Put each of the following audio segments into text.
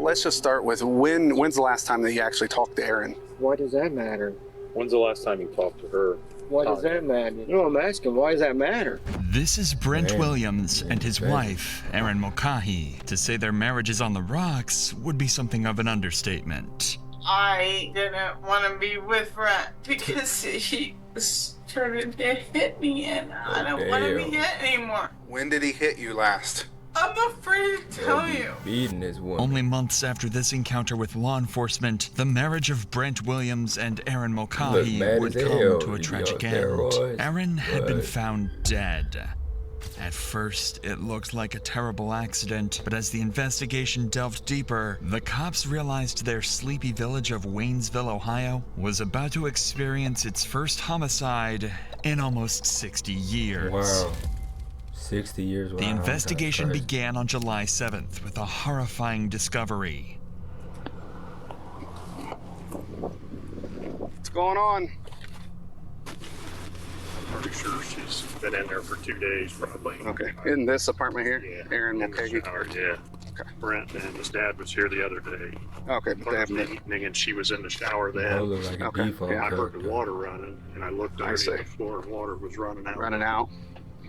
let's just start with when's the last time that he actually talked to Erin? Why does that matter? When's the last time you talked to her? Why does that matter? No, I'm asking, why does that matter? This is Brent Williams and his wife, Erin Mulcahy. To say their marriage is on the rocks would be something of an understatement. I didn't want to be with Brent because he started to hit me and I don't want to be hit anymore. When did he hit you last? I'm afraid to tell you. Beating this woman. Only months after this encounter with law enforcement, the marriage of Brent Williams and Erin Mulcahy would come to a tragic end. Erin had been found dead. At first, it looked like a terrible accident, but as the investigation delved deeper, the cops realized their sleepy village of Waynesville, Ohio, was about to experience its first homicide in almost 60 years. Wow. 60 years. Wow. The investigation began on July 7th with a horrifying discovery. What's going on? Pretty sure she's been in there for 2 days, probably. Okay. In this apartment here? Yeah. Erin in the Mulcahy? shower, yeah. Okay. Brent and his dad was here the other day. Okay, but they haven't. Evening, and she was in the shower then. Look like a Okay. default. Yeah, I heard the water running, and I looked I under see. the floor, and water was running out. Running out.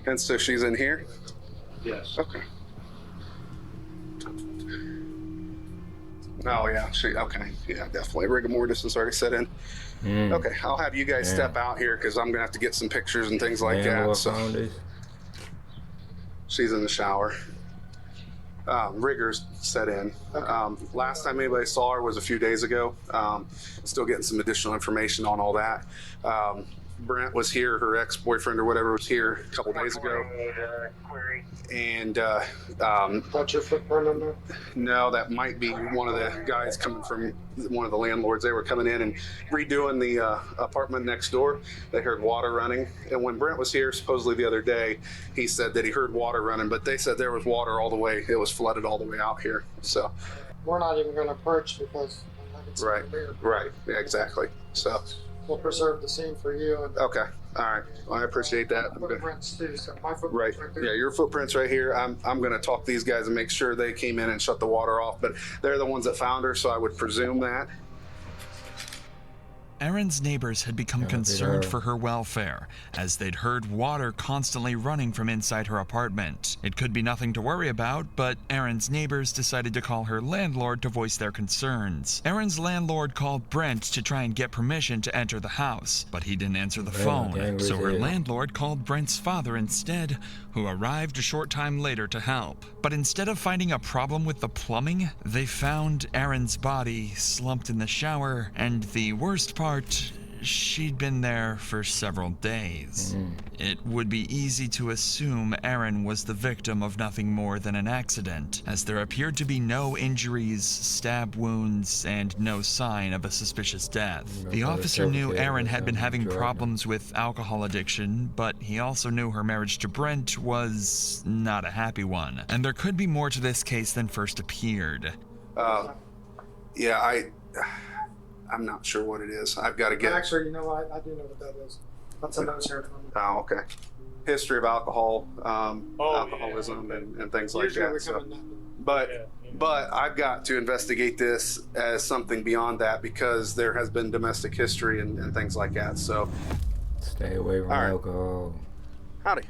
And so she's in here? Yes. Okay. Oh, yeah. Okay. Yeah, definitely. Rigor mortis has already set in. Okay, I'll have you guys step out here because I'm going to have to get some pictures and things like that. So she's in the shower. Rigors set in. Last time anybody saw her was a few days ago. Still getting some additional information on all that. Brent was here, her ex-boyfriend or whatever was here a couple days ago. And What's your footprint on there? no, that might be one of the guys coming from one of the landlords. They were coming in and redoing the apartment next door. They heard water running. And when Brent was here, supposedly the other day, he said that he heard water running, but they said there was water all the way. It was flooded all the way out here. So We're not even going to approach because right, yeah, exactly. So we'll preserve the scene for you. And okay, all right. Well, I appreciate that. footprints too, so my Right. footprints right there. Yeah, your footprints right here. I'm going to talk to these guys and make sure they came in and shut the water off, but they're the ones that found her, so I would presume that. Erin's neighbors had become concerned for her welfare, as they'd heard water constantly running from inside her apartment. It could be nothing to worry about, but Erin's neighbors decided to call her landlord to voice their concerns. Erin's landlord called Brent to try and get permission to enter the house, but he didn't answer the phone, so her landlord called Brent's father instead, who arrived a short time later to help. But instead of finding a problem with the plumbing, they found Erin's body slumped in the shower, and the worst part, she'd been there for several days. It would be easy to assume Erin was the victim of nothing more than an accident, as there appeared to be no injuries, stab wounds, and no sign of a suspicious death. The officer knew Erin had been having problems with alcohol addiction, but he also knew her marriage to Brent was not a happy one, and there could be more to this case than first appeared. Yeah, I'm not sure what it is. I've got to get... Actually, you know what? I do know what that is. That's a nose hair from. Oh, okay. History of alcohol, alcoholism, and things like that. So. But I've got to investigate this as something beyond that because there has been domestic history and things like that. So stay away from alcohol. Howdy.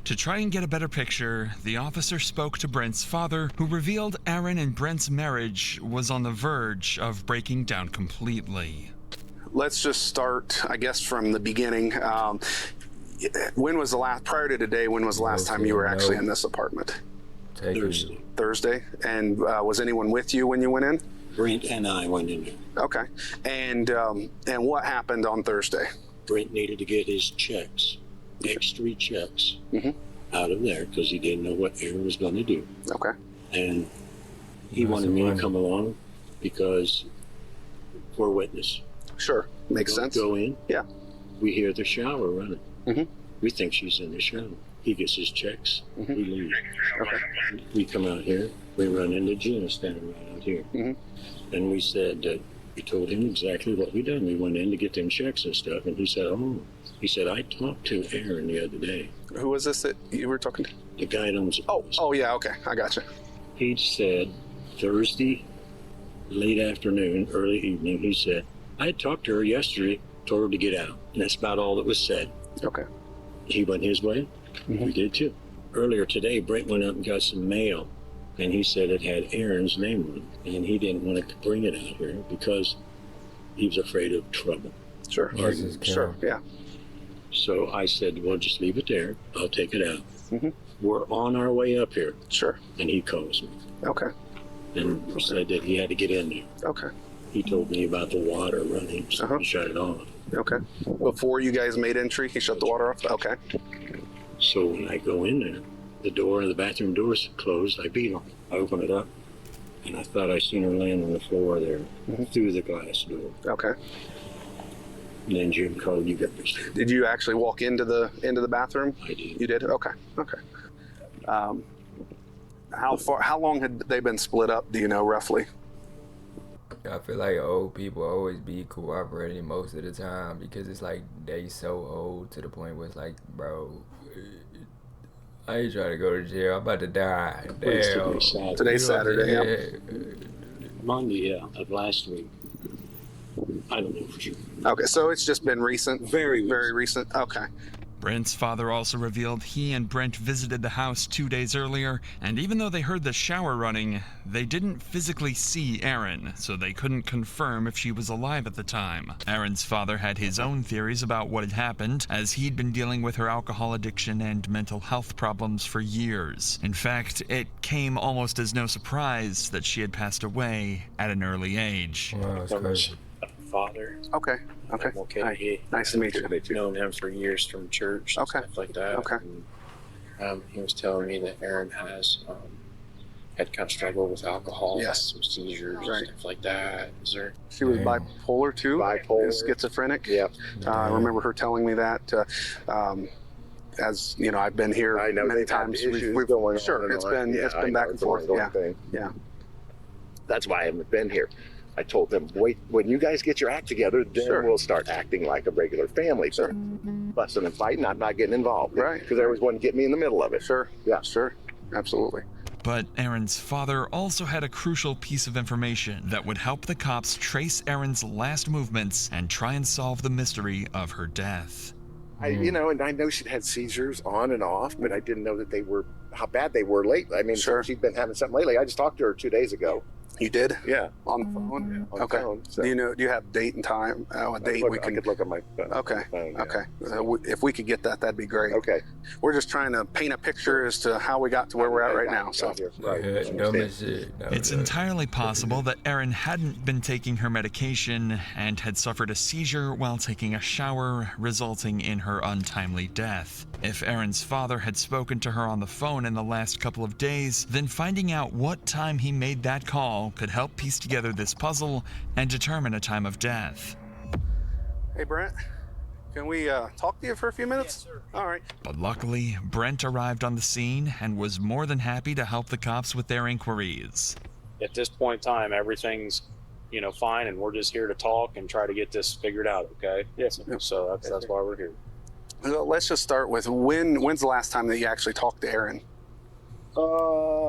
To try and get a better picture, the officer spoke to Brent's father, who revealed Erin and Brent's marriage was on the verge of breaking down completely. Let's just start, I guess, from the beginning. When was the last, prior to today, when was the last time you were actually in this apartment? Thursday. And was anyone with you when you went in? Brent and I went in there. Okay. And what happened on Thursday? Brent needed to get his checks. X3 checks out of there because he didn't know what Erin was going to do. Okay. And he wanted me to come along because we're witness. Sure. Makes sense. Go in. Yeah. We hear the shower running. We think she's in the shower. He gets his checks. We leave. Okay. We come out here. We run into Gina standing right out here. And we said that we told him exactly what we done. We went in to get them checks and stuff. And he said, He said, I talked to Erin the other day. Who was this that you were talking to? The guy that owns the Oh, yeah, okay. I gotcha. He said Thursday late afternoon, early evening, he said, I had talked to her yesterday, told her to get out. And that's about all that was said. Okay. He went his way. We did too. Earlier today, Brent went up and got some mail, and he said it had Aaron's name on it. And he didn't want to bring it out here because he was afraid of trouble. Sure. Sure. Yeah. So I said, well, just leave it there. I'll take it out. We're on our way up here. Sure. And he calls me Okay. and said that he had to get in there. Okay. He told me about the water running, so he shut it off. Okay. Before you guys made entry, he shut the water off? Okay. So when I go in there, the door, the bathroom door's closed. I beat on it. I open it up, and I thought I seen her laying on the floor there through the glass door. Okay. And then Jim called, you got this. Did you actually walk into the bathroom? I did. You did? Okay. Okay. How long had they been split up, do you know, roughly? I feel like old people always be cooperating most of the time because it's like they so old to the point where it's like, bro, I ain't trying to go to jail. I'm about to die. Damn. Today's Saturday. Monday, of last week. I don't know for sure. Okay, so it's just been recent? Very recent? Okay. Brent's father also revealed he and Brent visited the house 2 days earlier, and even though they heard the shower running, they didn't physically see Erin, so they couldn't confirm if she was alive at the time. Erin's father had his own theories about what had happened, as he'd been dealing with her alcohol addiction and mental health problems for years. In fact, it came almost as no surprise that she had passed away at an early age. Wow, that's crazy. Father. Okay. Okay. Hi. Nice to meet you. I've known him for years from church and stuff like that. Okay. And, he was telling me that Aaron has had kind of struggled with alcohol, some seizures, stuff like that. Is there? She was bipolar too. Schizophrenic. Yeah. I remember her telling me that. As you know, I've been here many times. We've going sure. On it's and been on. back and forth. Yeah. Yeah. That's why I haven't been here. I told them, wait, when you guys get your act together, then we'll start acting like a regular family. Sure. Fussing and fighting, I'm not getting involved. Right. Because there was one to get me in the middle of it. Sure. Yeah. Sure. Absolutely. But Erin's father also had a crucial piece of information that would help the cops trace Erin's last movements and try and solve the mystery of her death. And I know she'd had seizures on and off, but I didn't know that they were, how bad they were lately. I mean, she'd been having something lately. I just talked to her 2 days ago. You did? Yeah. On the phone? On the phone, so. Do you have date and time? A date I could look at my phone. Okay. Phone, yeah. Okay. If we could get that, that'd be great. Okay. We're just trying to paint a picture as to how we got to where we're at right now. So. Dumb as shit. It's entirely possible that Erin hadn't been taking her medication and had suffered a seizure while taking a shower, resulting in her untimely death. If Erin's father had spoken to her on the phone in the last couple of days, then finding out what time he made that call could help piece together this puzzle and determine a time of death. Hey, Brent, can we talk to you for a few minutes? Yes, sir. All right. But luckily, Brent arrived on the scene and was more than happy to help the cops with their inquiries. At this point in time, everything's, fine, and we're just here to talk and try to get this figured out, okay? Yes. So that's why we're here. Well, let's just start with when's the last time that you actually talked to Erin?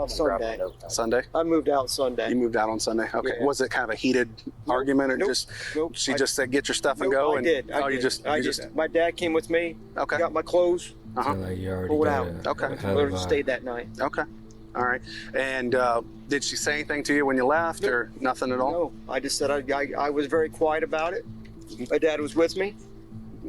Sunday. Sunday? I moved out Sunday. You moved out on Sunday? Okay. Yeah. Was it kind of a heated argument or Nope. she just said, get your stuff and go? I did. You just my dad came with me. Okay. Got my clothes. So like you already Pulled got out. Okay. a hell of Literally a- stayed that night. Okay. All right. And did she say anything to you when you left or nothing at all? No, I just said I was very quiet about it. My dad was with me.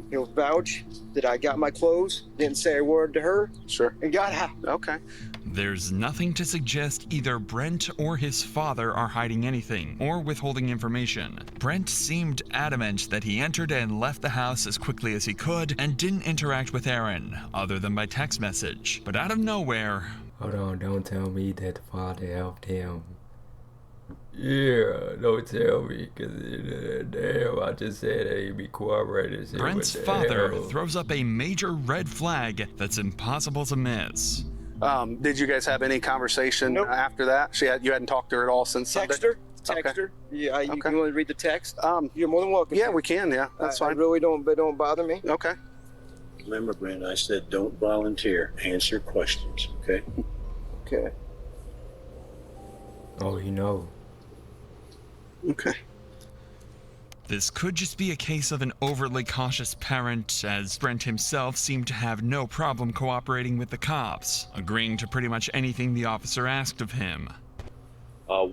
He'll vouch that I got my clothes, didn't say a word to her, Sure. and got out. Okay. There's nothing to suggest either Brent or his father are hiding anything or withholding information. Brent seemed adamant that he entered and left the house as quickly as he could and didn't interact with Erin, other than by text message. But out of nowhere... Hold on, don't tell me that the father helped him. Yeah, don't tell me, because damn, I just said that he'd be cooperating. Brent's father throws up a major red flag that's impossible to miss. Did you guys have any conversation after that? You hadn't talked to her at all since Text Sunday? her. Yeah, you Okay. can only read the text. You're more than welcome. Yeah, we can. Yeah, that's I fine. really don't bother me. Okay. Remember, Brent, I said don't volunteer. Answer questions, okay? Okay. Oh, you know. Okay. This could just be a case of an overly cautious parent, as Brent himself seemed to have no problem cooperating with the cops, agreeing to pretty much anything the officer asked of him.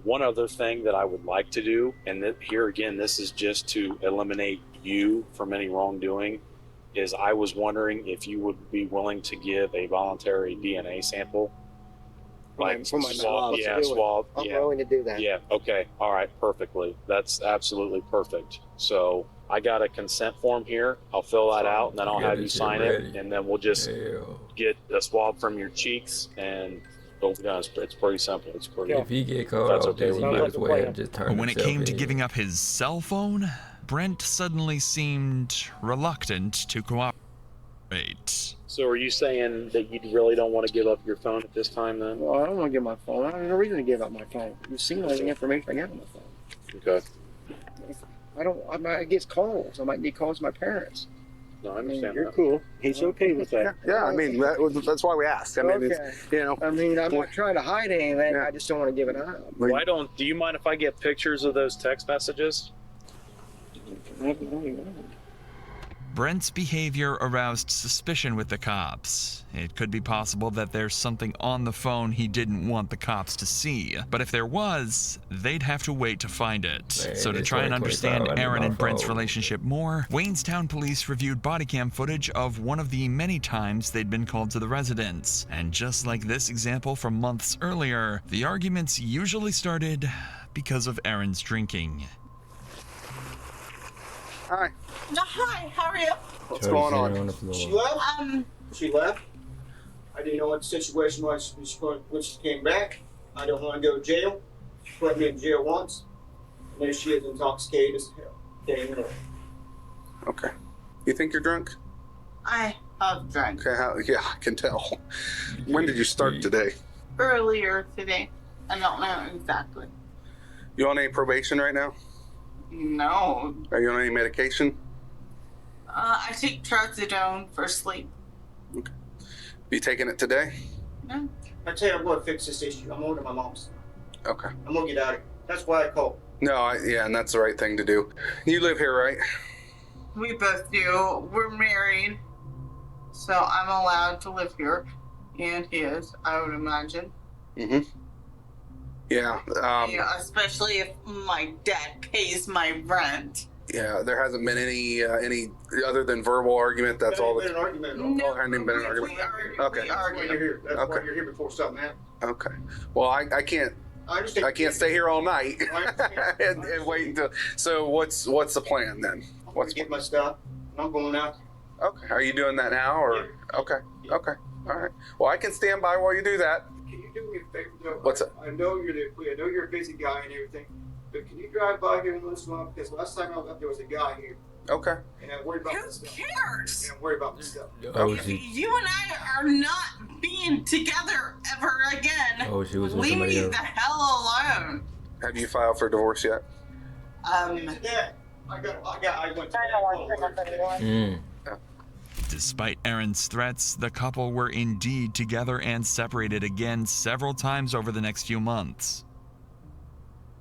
One other thing that I would like to do, and here again, this is just to eliminate you from any wrongdoing, is I was wondering if you would be willing to give a voluntary DNA sample. Like For my swab, swab. I'm willing to do that. Yeah, okay, all right, perfectly. That's absolutely perfect. So I got a consent form here. I'll fill that out, and then I'll have you sign it, and then we'll just get a swab from your cheeks, and it'll be done. It's pretty simple. It's pretty. If he get caught That's off okay this, he with might me. as well just turn But when it himself came to in. giving up his cell phone, Brent suddenly seemed reluctant to cooperate. So are you saying that you really don't want to give up your phone at this time then? Well, I don't want to give my phone. I have no reason to give up my phone. You've seen all the information I got on my phone. Okay. I get calls. I might need calls from my parents. No, I understand You're that. cool. He's okay with that. Yeah, I mean, that's why we asked. I mean, Okay. it's, you know. I mean, I'm not trying to hide anything. Yeah. I just don't want to give it up. Do you mind if I get pictures of those text messages? Brent's behavior aroused suspicion with the cops. It could be possible that there's something on the phone he didn't want the cops to see, but if there was, they'd have to wait to find it. Man, So to it's try and like understand 25 Aaron on and my Brent's phone. relationship more, Waynestown police reviewed bodycam footage of one of the many times they'd been called to the residence. And just like this example from months earlier, the arguments usually started because of Aaron's drinking. Hi. No, hi, how are you? What's Charlie going sitting on? the floor. She left? Um, She left? I didn't know what the situation was when she came back. I don't want to go to jail. She put me in jail once. And there she is, intoxicated as hell. Can't even know. Okay. You think you're drunk? I have drank Okay. Yeah, I can tell. When did you start today? earlier today. I don't know exactly. You on any probation right now? No. Are you on any medication? I take trazodone for sleep. You taking it today? No. I tell you, I'm going to fix this issue. I'm going to my mom's. Okay. I'm going to get out of here. That's why I called. No, yeah, and that's the right thing to do. You live here, right? We both do. We're married. So I'm allowed to live here. And he is, I would imagine. Mm-hmm. Yeah. Yeah, especially if my dad pays my rent. Yeah, there hasn't been any other than verbal argument. That's all. Been an argument. Oh, hasn't been an argument. Okay. We That's why argue. you're here. That's why Okay. you're here before something happens. Okay. Well, I can't I understand. I can't stay here all night I understand. and wait until. So what's the plan then? I'm going to get my stuff. And I'm going out. Okay. Are you doing that now or? Okay. Okay. All right. Well, I can stand by while you do that. Can you do me a favor? No, What's that? I know you're a busy guy and everything, but can you drive by here and listen up? Because last time I was up, there was a guy here, Okay. and I'm worried about Who this stuff. cares? And I'm worried about this stuff. Oh, If she, you and I are not being together ever again, oh, she was with leave somebody me else. the hell alone. Have you filed for divorce yet? Yeah, I went to that. Mm. Despite Aaron's threats, the couple were indeed together and separated again several times over the next few months.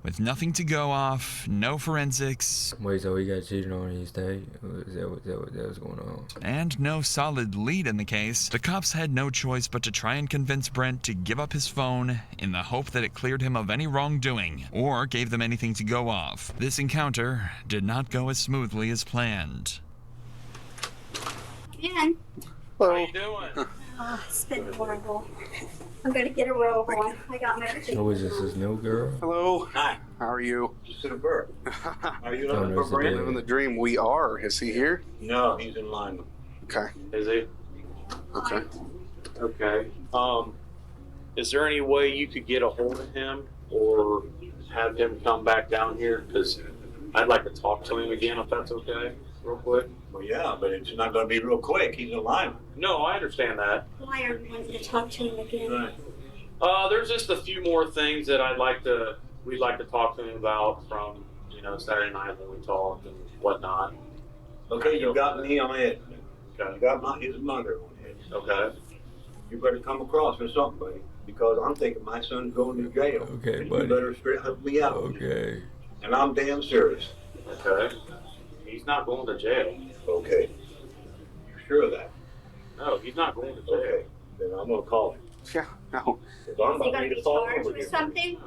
With nothing to go off, no forensics, Wait, so he got cheated on and he stayed? Is that what was going on? and no solid lead in the case, the cops had no choice but to try and convince Brent to give up his phone in the hope that it cleared him of any wrongdoing or gave them anything to go off. This encounter did not go as smoothly as planned. Man, How you doing? oh, it's been horrible. I'm gonna get a robe on. I got my everything. Who is this new girl? Hello. Hi. How are you? Super. Are you Oh, looking there's for a Brent? Living the dream. We are. Is he here? No, he's in line. Okay. Is he? Okay. Okay. Is there any way you could get a hold of him or have him come back down here? Because I'd like to talk to him again, if that's okay, real quick. Well, yeah, but it's not going to be real quick. He's in line. No, I understand that. Why are you wanting to talk to him again? There's just a few more things that we'd like to talk to him about from, Saturday night when we talked and whatnot. Okay, you got me on it. Okay. You got his mother on it. Okay. You better come across with something, buddy, because I'm thinking my son's going to jail. Okay, And buddy. you better help me out. Okay. And I'm damn serious. Okay. He's not going to jail. Okay. You sure of that? No, he's not going to jail. Okay. Then I'm gonna call him. Yeah, no. If I'm Is he about gonna ready be to fall charged over with here. something?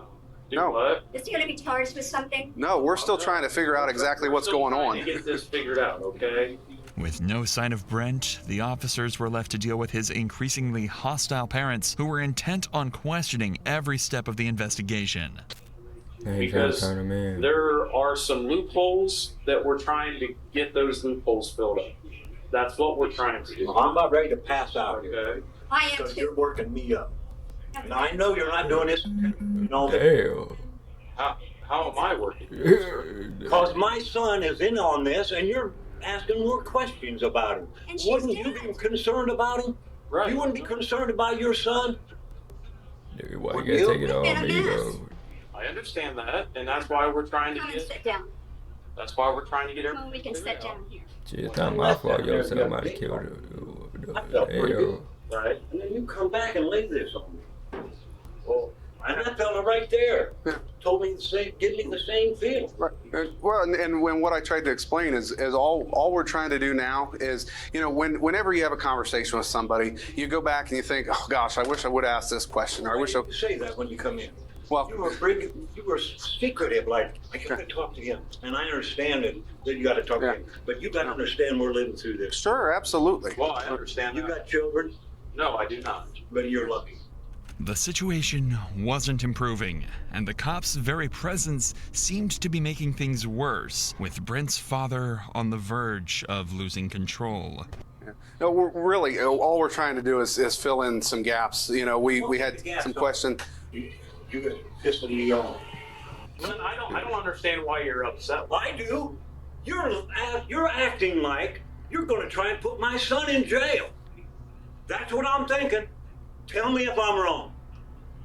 Do No. what? Is he gonna be charged with something? No, we're still trying to figure out exactly what's going We're still on. trying to get this figured out, okay? With no sign of Brent, the officers were left to deal with his increasingly hostile parents who were intent on questioning every step of the investigation. They ain't trying to Because turn him in. there are some loopholes that we're trying to get those loopholes filled up. That's what we're trying to do. Well, I'm about ready to pass out here. Okay. I am Because too. you're working me up. And I know you're not doing this, you know, Damn. How am I working? because my son is in on this and you're asking more questions about him. And she's Wouldn't you dead. be concerned about him? Right. You wouldn't be concerned about your son? Dude, why Would you gotta you? take it on It's been a me, mess. though? I understand that, and that's why we're trying to Come and get. sit down. That's why we're trying to get Come on, everything. we can figured sit out. down here. Shit, it's not my fault. Yo, somebody killed I felt pretty good. Right. And then you come back and lay this on me. Well, and that fella right there told me the same, give me the same feeling. Right. Well, and when what I tried to explain is all we're trying to do now is, you know, whenever you have a conversation with somebody, you go back and you think, oh gosh, I wish I would ask this question, or I Why wish do I. you say that when you come in? Well, You were secretive, like, I gotta talk to him. And I understand that you gotta talk to him. But you gotta understand we're living through this. Sure, absolutely. Well, I understand You that. got children, No, I do not. but you're lucky. The situation wasn't improving, and the cops' very presence seemed to be making things worse, with Brent's father on the verge of losing control. No, we're really all we're trying to do is fill in some gaps. You know, we had some questions. You got pissing me off. Lynn, I don't understand why you're upset. I do. You're acting like you're gonna try and put my son in jail. That's what I'm thinking. Tell me if I'm wrong.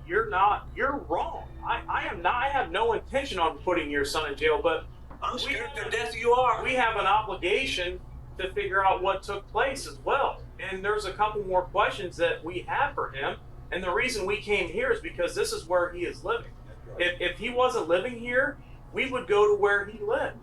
You're not. You're wrong. I am not. I have no intention on putting your son in jail, but I'm scared to death you are. we have an obligation to figure out what took place as well. And there's a couple more questions that we have for him. And the reason we came here is because this is where he is living. If he wasn't living here, we would go to where he lives.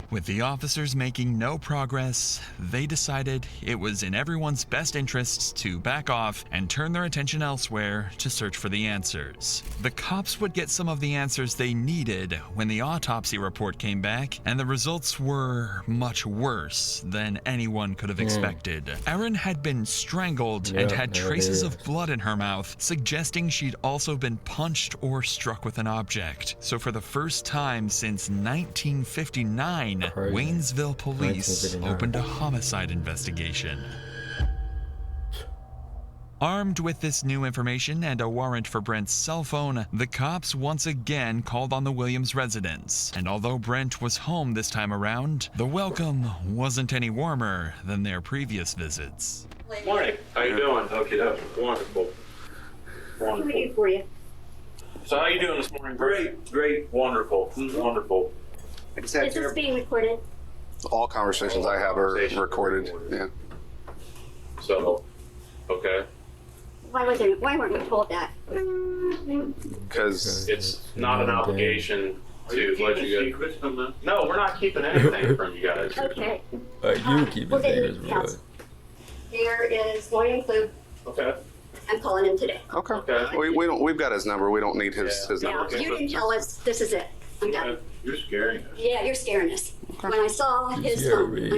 With the officers making no progress, they decided it was in everyone's best interests to back off and turn their attention elsewhere to search for the answers. The cops would get some of the answers they needed when the autopsy report came back, and the results were much worse than anyone could have expected. Erin had been strangled and had there it traces is. of blood in her mouth, suggesting she'd also been punched or struck with an object. So for the first time since 1959, Crazy. Waynesville police 1959. opened a homicide investigation. Armed with this new information and a warrant for Brent's cell phone, the cops once again called on the Williams residence. And although Brent was home this time around, the welcome wasn't any warmer than their previous visits. Morning. How you doing? Okay, that's wonderful. What can we do for you? So how you doing this morning? Great. Wonderful. Wonderful. Is this being recorded? All conversations I have are recorded. Yeah. So, okay. Why weren't we told that? Because It's not an obligation to let you guys. No, we're not keeping anything from you guys. Okay. You keep Well, it then secrets, you bro. counsel. Here is William Clue. Okay. I'm calling him today. okay, Okay. we've got his number. We don't need his Now, number. you didn't tell us this is it. I'm done. You're scaring us. Yeah, you're scaring us. When I saw his scared phone, me. I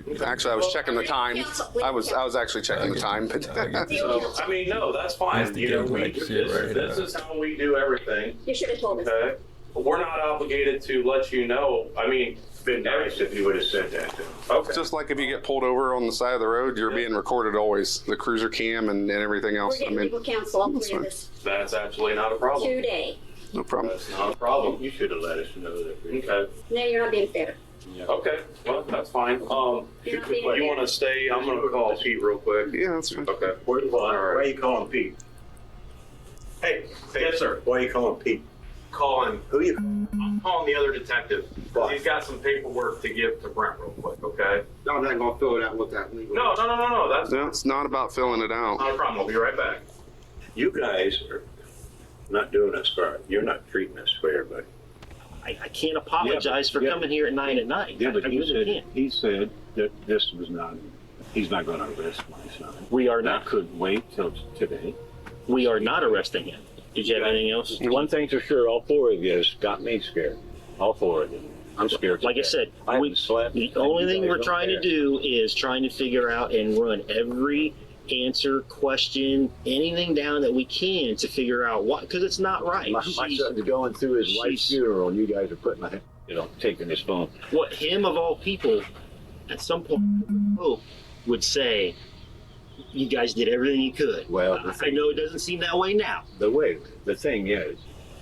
knew. Actually, I was checking the time. I was actually checking the time. I get So, I mean, no, that's fine. That's the You know, game we like do shit this. right This now. is how we do everything. You should have told us. Okay. But we're not obligated to let you know. I mean, It's been nice if you would have said that to him. okay. Just like if you get pulled over on the side of the road, you're being recorded always. The cruiser cam and everything We're else. I getting mean, legal counsel, all that's three of fine. us, That's actually not a problem. today. no problem. That's not a problem. You should have let us know that. Okay. No, you're not being fair. Okay. Well, that's fine. You're not being You fair. want to stay? I'm gonna call Pete real quick. Yeah, that's fine. Okay. Why are you calling Pete? Hey, Yes, sir. Why are you calling Pete? Calling. Who you? I'm calling the other detective. Why? He's got some paperwork to give to Brent real quick. Okay. I'm not gonna fill it out with that legal. No. That's No, it's not about filling it out. not a problem. I'll be right back. You guys are not doing us fair. You're not treating us fair, but I can't apologize for coming here at 9 at night. Yeah, but I really can't. he said that this was not, he's not going to arrest my son. We are not. That could wait till today. We are not arresting him. Did you have anything else? One thing's for sure, all four of you has got me scared. All four of you. I'm scared. Like I said, I haven't slept. the only thing we're trying to do is trying to figure out and run every answer, question, anything down that we can to figure out what, because it's not right. My son's going through his wife's funeral, and you guys are putting my, taking his phone. What him of all people, at some point, would say, you guys did everything you could. Well, I know it doesn't seem that way now. The thing is,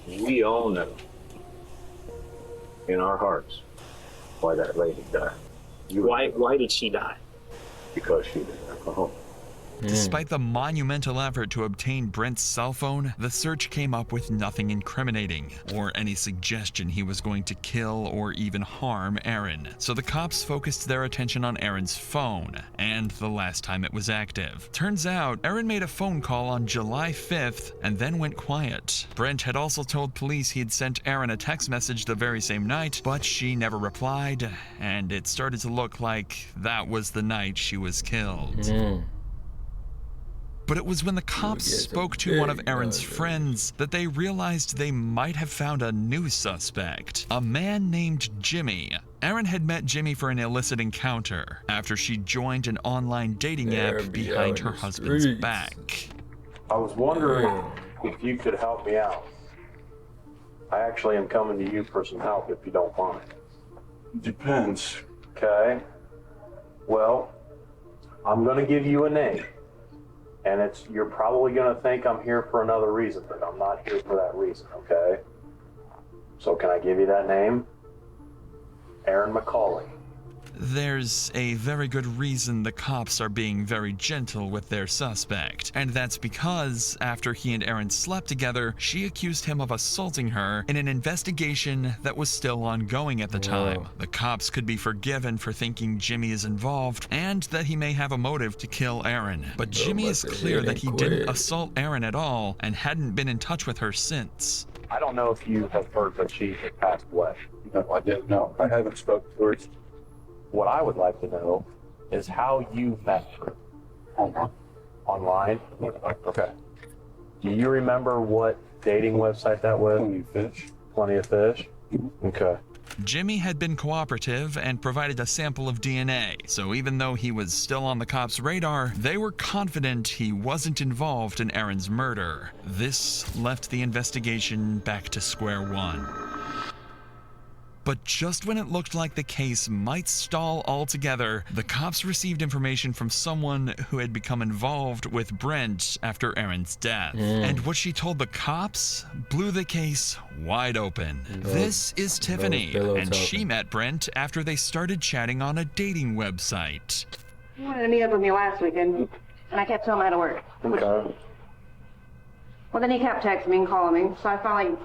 we all know in our hearts why that lady died. Why did she die? Because she did alcohol. Despite the monumental effort to obtain Brent's cell phone, the search came up with nothing incriminating, or any suggestion he was going to kill or even harm Aaron. So the cops focused their attention on Aaron's phone, and the last time it was active. Turns out, Aaron made a phone call on July 5th, and then went quiet. Brent had also told police he had sent Aaron a text message the very same night, but she never replied, and it started to look like that was the night she was killed. But it was when the cops spoke to one of Aaron's friends that they realized they might have found a new suspect, a man named Jimmy. Aaron had met Jimmy for an illicit encounter after she joined an online dating app behind her husband's back. I was wondering if you could help me out. I actually am coming to you for some help if you don't mind. Depends. Okay. Well, I'm going to give you a name. And you're probably going to think I'm here for another reason, but I'm not here for that reason, okay? So can I give you that name? Aaron McCauley. There's a very good reason the cops are being very gentle with their suspect, and that's because after he and Aaron slept together, she accused him of assaulting her in an investigation that was still ongoing at the time. The cops could be forgiven for thinking Jimmy is involved and that he may have a motive to kill Aaron, but Jimmy is clear that he didn't assault Aaron at all and hadn't been in touch with her since. I don't know if you have heard that she had passed away. No, I didn't know. I haven't spoken to her. What I would like to know is how you met her. Online? Okay. Do you remember what dating website that was? Plenty of Fish. Plenty of Fish? Okay. Jimmy had been cooperative and provided a sample of DNA, so even though he was still on the cops' radar, they were confident he wasn't involved in Aaron's murder. This left the investigation back to square one. But just when it looked like the case might stall altogether, the cops received information from someone who had become involved with Brent after Aaron's death. And what she told the cops blew the case wide open. This is Tiffany, and she met Brent after they started chatting on a dating website. He wanted to meet up with me last weekend, and I kept telling him I had to work. Okay. Well, then he kept texting me and calling me, so I finally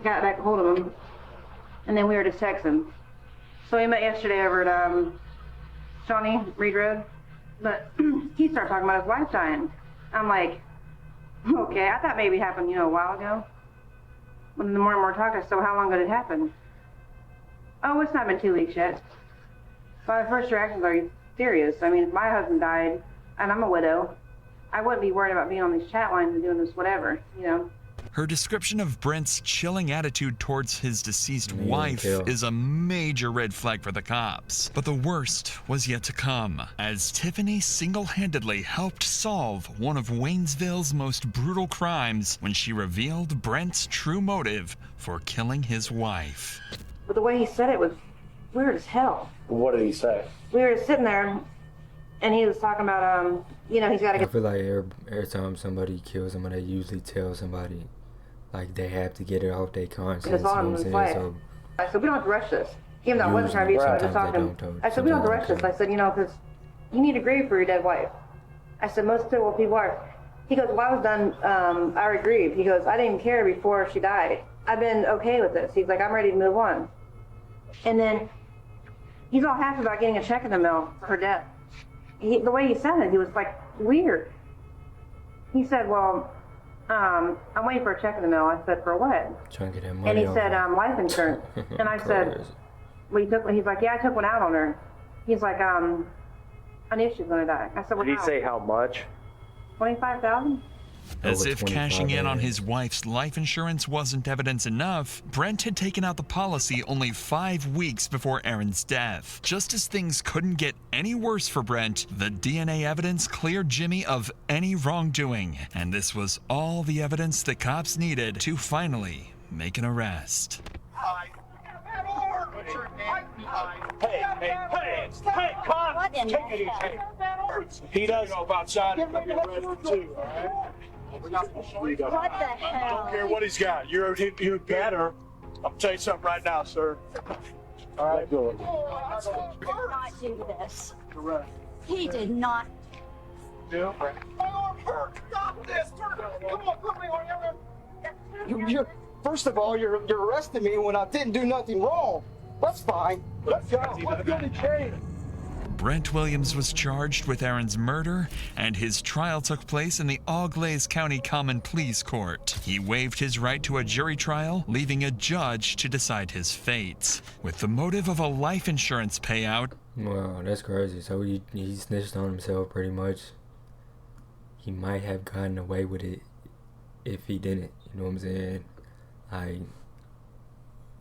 got back a hold of him. And then we were just texting. So we met yesterday over at Shawnee Reed Road. But he started talking about his wife dying. I'm like, okay, I thought maybe it happened, a while ago. But the more and more talked, I said, well, how long ago did it happen? Oh, it's not been 2 weeks yet. So my first reaction was, are you serious? I mean, if my husband died, and I'm a widow, I wouldn't be worried about being on these chat lines and doing this whatever, Her description of Brent's chilling attitude towards his deceased wife is a major red flag for the cops. But the worst was yet to come, as Tiffany single-handedly helped solve one of Waynesville's most brutal crimes when she revealed Brent's true motive for killing his wife. But the way he said it was weird as hell. What did he say? We were just sitting there, and he was talking about, he's got to I get... feel like every time somebody kills someone, they usually tell somebody, like, they have to get it off their conscience, you know what I'm saying? So, I said, we don't have to rush this. Even though I wasn't trying to be I was just talking to him. I said, we don't have to rush this. I said, because you need to grieve for your dead wife. I said, most people are. He goes, well, I was done, I already grieved. He goes, I didn't care before she died. I've been okay with this. He's like, I'm ready to move on. And then he's all happy about getting a check in the mail for her death. The way he said it, he was like, weird. He said, well, I'm waiting for a check in the mail. I said, for what? Trying to get that money. And he off said, her. life insurance. And I said, well, you took one? He's like, yeah, I took one out on her. He's like, I knew she was gonna die. I said, well, Did he say how much? 25,000? As Over if cashing in on 25 his wife's life insurance wasn't evidence enough, Brent had taken out the policy only 5 weeks before Erin's death. Just as things couldn't get any worse for Brent, the DNA evidence cleared Jimmy of any wrongdoing, and this was all the evidence the cops needed to finally make an arrest. Hey, Con, take it easy. He does go outside and get arrested too, all right? What the hell? I don't care what he's got. You're better. I'll tell you something right now, sir. All right, go He did not do this. Correct. He did not. Yeah. My arm hurts. Stop this. Come on, put me on your. First of all, you're arresting me when I didn't do nothing wrong. That's fine. Let's go. Let's go to jail. Brent Williams was charged with Erin's murder, and his trial took place in the Auglaize County Common Pleas Court. He waived his right to a jury trial, leaving a judge to decide his fate. With the motive of a life insurance payout. Wow, that's crazy. So he snitched on himself pretty much. He might have gotten away with it if he didn't. You know what I'm saying? Like,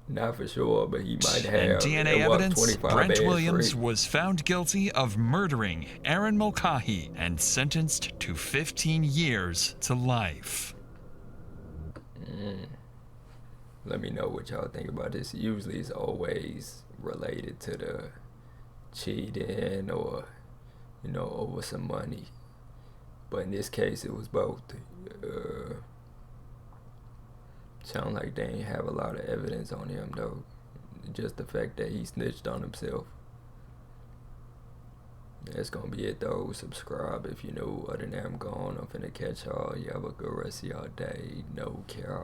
not for sure, but he might have. And DNA evidence, Brent Williams was found guilty of murdering Erin Mulcahy and sentenced to 15 years to life. Let me know what y'all think about this. Usually it's always related to the cheating or, you know, over some money. But in this case, it was both. Sound like they ain't have a lot of evidence on him though. Just the fact that he snitched on himself. That's gonna be it though. Subscribe if you new. Other than that, I'm gone. I'm finna catch y'all. You have a good rest of y'all day. No care.